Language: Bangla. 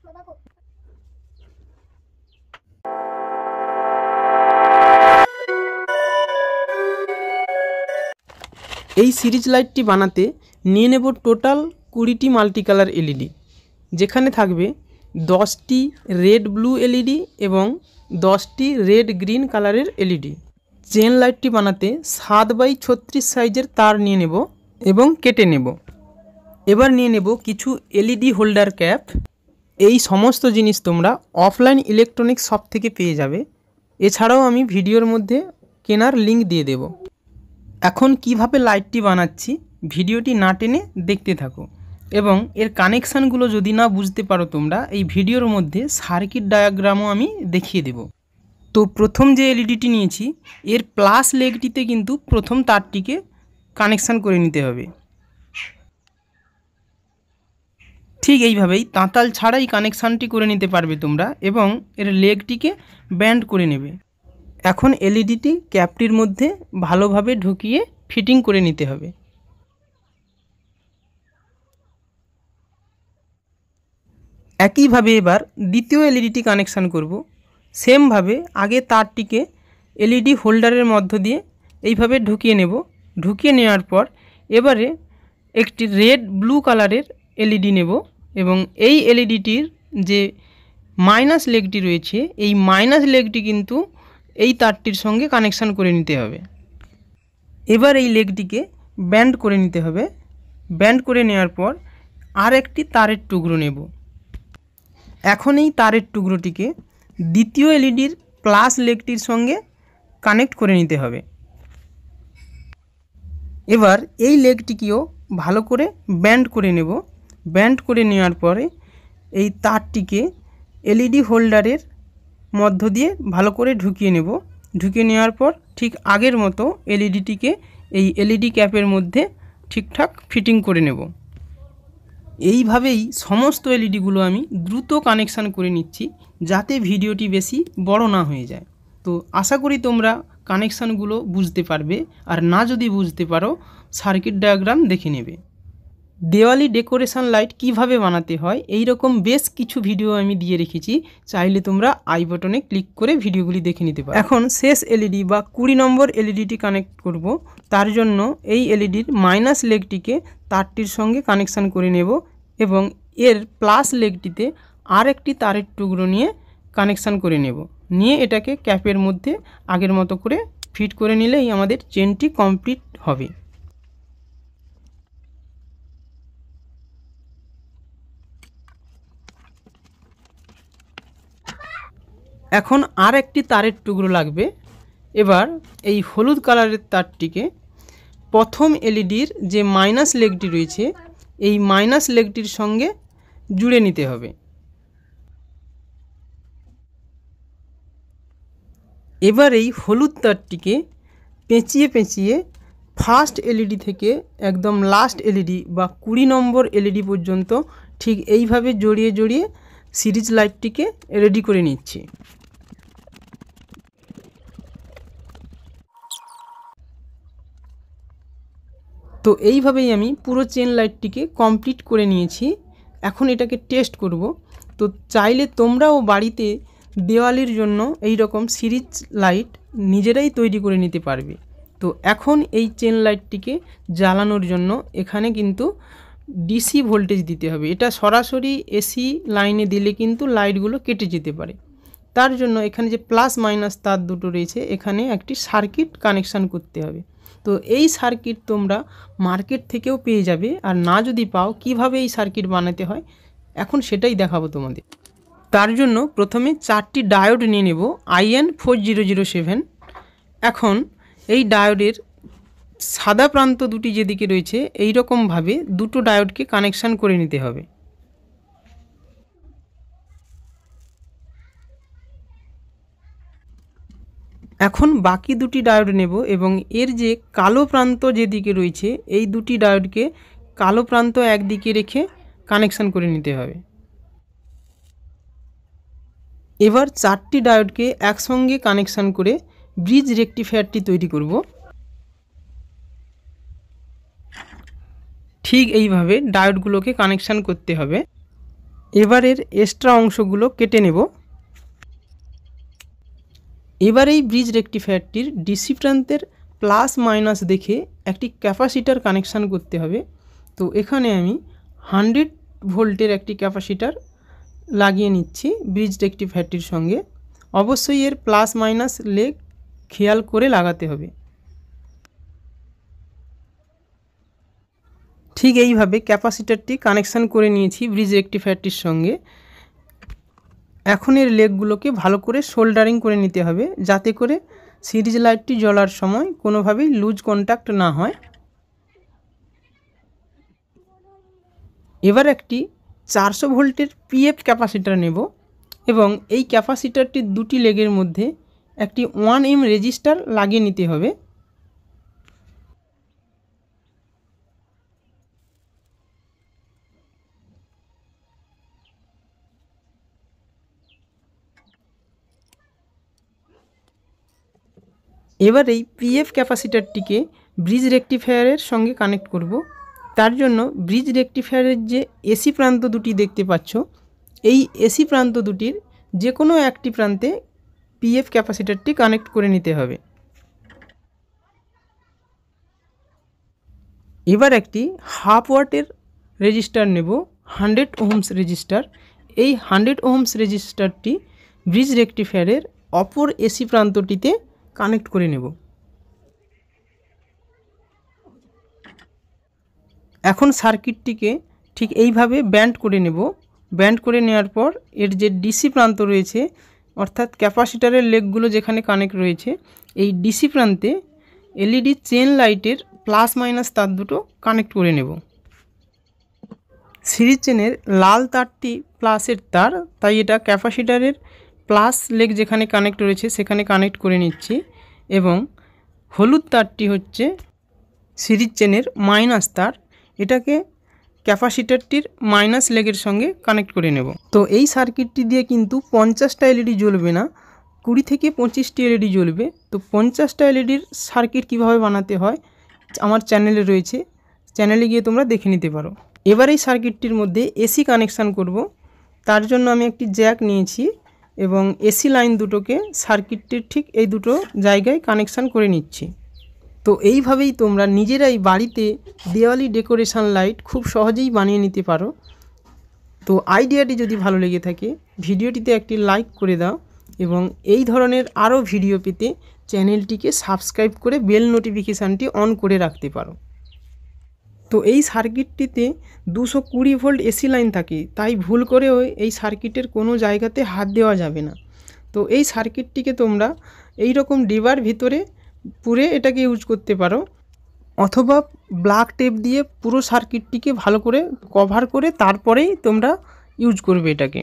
এই সিরিজ লাইটটি বানাতে নিয়ে নেব টোটাল 20টি মাল্টি কালার এলইডি, যেখানে থাকবে 10টি রেড ব্লু এলইডি এবং 10টি রেড গ্রিন কালারের এলইডি। চেন লাইটটি বানাতে 7x36 সাইজের তার নিয়ে নেব এবং কেটে নেব। এবার নিয়ে নেব কিছু এলইডি হোল্ডার ক্যাপ। এই সমস্ত জিনিস তোমরা অফলাইন ইলেকট্রনিক্স শপ থেকে পেয়ে যাবে। এছাড়াও আমি ভিডিওর মধ্যে কেনার লিঙ্ক দিয়ে দেব। এখন কিভাবে লাইটটি বানাচ্ছি ভিডিওটি না টেনে দেখতে থাকো, এবং এর কানেকশানগুলো যদি না বুঝতে পারো তোমরা এই ভিডিওর মধ্যে সার্কিট ডায়াগ্রামও আমি দেখিয়ে দেব। তো প্রথম যে এলইডিটি নিয়েছি এর প্লাস লেগটিতে কিন্তু প্রথম তারটিকে কানেকশান করে নিতে হবে। ঠিক এইভাবেই তাঁতাল ছাড়াই কানেকশানটি করে নিতে পারবে তোমরা, এবং এর লেগটিকে ব্যান্ড করে নেবে। এখন এলইডিটি ক্যাপটির মধ্যে ভালোভাবে ঢুকিয়ে ফিটিং করে নিতে হবে। একইভাবে এবার দ্বিতীয় এলইডিটি কানেকশান করব। সেমভাবে আগে তারটিকে এলইডি হোল্ডারের মধ্য দিয়ে এইভাবে ঢুকিয়ে নেব। ঢুকিয়ে নেওয়ার পর এবারে একটি রেড ব্লু কালারের এলইডি নেব, এবং এই এলইডিটির যে মাইনাস লেগটি রয়েছে এই মাইনাস লেগটি কিন্তু এই তারটির সঙ্গে কানেকশান করে নিতে হবে। এবার এই লেগটিকে ব্যান্ড করে নিতে হবে। ব্যান্ড করে নেওয়ার পর আর একটি তারের টুকরো নেব। এখন এই তারের টুকরোটিকে দ্বিতীয় এলইডির প্লাস লেগটির সঙ্গে কানেক্ট করে নিতে হবে। এবার এই লেগটিকেও ভালো করে ব্যান্ড করে নেব। ব্যান্ড করে নেওয়ার পরে এই তারটিকে এলইডি হোল্ডারের মধ্য দিয়ে ভালো করে ঢুকিয়ে নেব। ঢুকিয়ে নেওয়ার পর ঠিক আগের মতো এলইডিটিকে এই এলইডি ক্যাপের মধ্যে ঠিকঠাক ফিটিং করে নেব। এইভাবেই সমস্ত এলইডিগুলো আমি দ্রুত কানেকশান করে নিচ্ছি, যাতে ভিডিওটি বেশি বড় না হয়ে যায়। তো আশা করি তোমরা কানেকশানগুলো বুঝতে পারবে, আর না যদি বুঝতে পারো সার্কিট ডায়াগ্রাম দেখে নেবে। দেওয়ালি ডেকোরেশন লাইট কিভাবে বানাতে হয় এই রকম বেশ কিছু ভিডিও আমি দিয়ে রেখেছি, চাইলে তোমরা আই বাটনে ক্লিক করে ভিডিওগুলি দেখে নিতে পারো। এখন শেষ এলইডি বা 20 নম্বর এলইডিটি কানেক্ট করব। তার জন্য এই এলইডির মাইনাস লেগটিকে তারটির সঙ্গে কানেকশান করে নেব, এবং এর প্লাস লেগটিতে আর একটি তারের টুকরো নিয়ে কানেকশান করে নেব। নিয়ে এটাকে ক্যাপের মধ্যে আগের মতো করে ফিট করে নিলেই আমাদের চেনটি কমপ্লিট হবে। এখন আর একটি তারের টুকরো লাগবে। এবার এই হলুদ কালারের তারটিকে প্রথম এলইডির যে মাইনাস লেগটি রয়েছে এই মাইনাস লেগটির সঙ্গে জুড়ে নিতে হবে। এবার এই হলুদ তারটিকে পেঁচিয়ে পেঁচিয়ে ফার্স্ট এলইডি থেকে একদম লাস্ট এলইডি বা 20 নম্বর এলইডি পর্যন্ত ঠিক এইভাবে জড়িয়ে জড়িয়ে সিরিজ লাইটটিকে রেডি করে নিচ্ছি। তো এইভাবেই আমি পুরো চেন লাইটটিকে কমপ্লিট করে নিয়েছি। এখন এটাকে টেস্ট করব। তো চাইলে তোমরাও বাড়িতে দেওয়ালির জন্য এই রকম সিরিজ লাইট নিজেরাই তৈরি করে নিতে পারবে। তো এখন এই চেন লাইটটিকে জ্বালানোর জন্য এখানে কিন্তু ডিসি ভোল্টেজ দিতে হবে। এটা সরাসরি এসি লাইনে দিলে কিন্তু লাইটগুলো কেটে যেতে পারে। তার জন্য এখানে যে প্লাস মাইনাস তার দুটো রয়েছে এখানে একটি সার্কিট কানেকশান করতে হবে। তো এই সার্কিট তোমরা মার্কেট থেকেও পেয়ে যাবে, আর না যদি পাও কিভাবে এই সার্কিট বানাতে হয় এখন সেটাই দেখাবো তোমাদের। তার জন্য প্রথমে 4টি ডায়োড নিয়ে নেব IN4007। এখন এই ডায়োডের সাদা প্রান্ত দুটি যেদিকে রয়েছে এই রকমভাবে দুটো ডায়োডকে কানেকশান করে নিতে হবে। এখন বাকি দুটি ডায়োড নেব, এবং এর যে কালো প্রান্ত যেদিকে রয়েছে এই দুটি ডায়োডকে কালো প্রান্ত একদিকে রেখে কানেকশান করে নিতে হবে। এবার 4টি ডায়োডকে একসঙ্গে কানেকশান করে ব্রিজ রেকটিফায়ারটি তৈরি করব। ঠিক এইভাবে ডায়োডগুলোকে কানেকশান করতে হবে। এবারের এক্সট্রা অংশগুলো কেটে নেব। এবার এই ব্রিজ রেকটিফায়ারটির ডিসি প্রান্তের প্লাস মাইনাস দেখে একটি ক্যাপাসিটার কানেকশান করতে হবে। তো এখানে আমি 100 ভোল্টের একটি ক্যাপাসিটার লাগিয়ে নিচ্ছি ব্রিজ রেকটিফায়ারটির সঙ্গে। অবশ্যই এর প্লাস মাইনাস লেগ খেয়াল করে লাগাতে হবে। ঠিক এইভাবে ক্যাপাসিটারটি কানেকশান করে নিয়েছি ব্রিজ রেকটিফায়ারটির সঙ্গে। এখন এর লেগগুলোকে ভালো করে সোল্ডারিং করে নিতে হবে, যাতে করে সিরিজ লাইটটি জ্বলার সময় কোনোভাবেই লুজ কন্ট্যাক্ট না হয়। এবার একটি 400 ভোল্টের পিএফ ক্যাপাসিটার নেব এবং এই ক্যাপাসিটারটির দুটি লেগের মধ্যে একটি 1 ohm রেজিস্টার লাগিয়ে নিতে হবে। এবার এই পিএফ ক্যাপাসিটারটিকে ব্রিজ রেকটিফায়ারের সঙ্গে কানেক্ট করব। তার জন্য ব্রিজ রেকটিফায়ারের যে এসি প্রান্ত দুটি দেখতে পাচ্ছ, এই এসি প্রান্ত দুটির যে কোনো একটি প্রান্তে পিএফ ক্যাপাসিটারটি কানেক্ট করে নিতে হবে। এবার একটি 1/2 ওয়াটের রেজিস্টার নেব, 100 ohms রেজিস্টার। এই 100 ohms রেজিস্টারটি ব্রিজ রেকটিফায়ারের অপর এসি প্রান্তটিতে কানেক্ট করে নেব। এখন সার্কিটটিকে ঠিক এইভাবে ব্যান্ড করে নেব। ব্যান্ড করে নেওয়ার পর এর যে ডিসি প্রান্ত রয়েছে, অর্থাৎ ক্যাপাসিটারের লেগগুলো যেখানে কানেক্ট রয়েছে, এই ডিসি প্রান্তে এলইডি চেন লাইটের প্লাস মাইনাস তার দুটো কানেক্ট করে নেব। সিরিজ চেনের লাল তারটি প্লাসের তার, তাই এটা ক্যাপাসিটারের প্লাস লেগ যেখানে কানেক্ট রয়েছে সেখানে কানেক্ট করে নিচ্ছি, এবং হলুদ তারটি হচ্ছে সিরিজ চেনের মাইনাস তার, এটাকে ক্যাপাসিটারটির মাইনাস লেগের সঙ্গে কানেক্ট করে নেব। তো এই সার্কিটটি দিয়ে কিন্তু 50টা এলইডি জ্বলবে না, 20 থেকে 25টি এলইডি জ্বলবে। তো 50টা এলইডির সার্কিট কিভাবে বানাতে হয় আমার চ্যানেলে রয়েছে, চ্যানেলে গিয়ে তোমরা দেখে নিতে পারো। এবার এই সার্কিটটির মধ্যে এসি কানেকশান করব। তার জন্য আমি একটি জ্যাক নিয়েছি এবং এসি লাইন দুটোকে সার্কিটটির ঠিক এই দুটো জায়গায় কানেকশান করে নিচ্ছি। তো এইভাবেই তোমরা নিজেরাই বাড়িতে দেওয়ালি ডেকোরেশন লাইট খুব সহজেই বানিয়ে নিতে পারো। তো আইডিয়াটি যদি ভালো লেগে থাকে ভিডিওটিতে একটি লাইক করে দাও, এবং এই ধরনের আরও ভিডিও পেতে চ্যানেলটিকে সাবস্ক্রাইব করে বেল নোটিফিকেশানটি অন করে রাখতে পারো। তো এই সার্কিটটিতে 220 ভোল্ট এসি লাইন থাকে, তাই ভুল করেও এই সার্কিটের কোনো জায়গাতে হাত দেওয়া যাবে না। তো এই সার্কিটটিকে তোমরা এই রকম ডিবার ভিতরে পুরে এটাকে ইউজ করতে পারো, অথবা ব্ল্যাক টেপ দিয়ে পুরো সার্কিটটিকে ভালো করে কভার করে তারপরেই তোমরা ইউজ করবে এটাকে।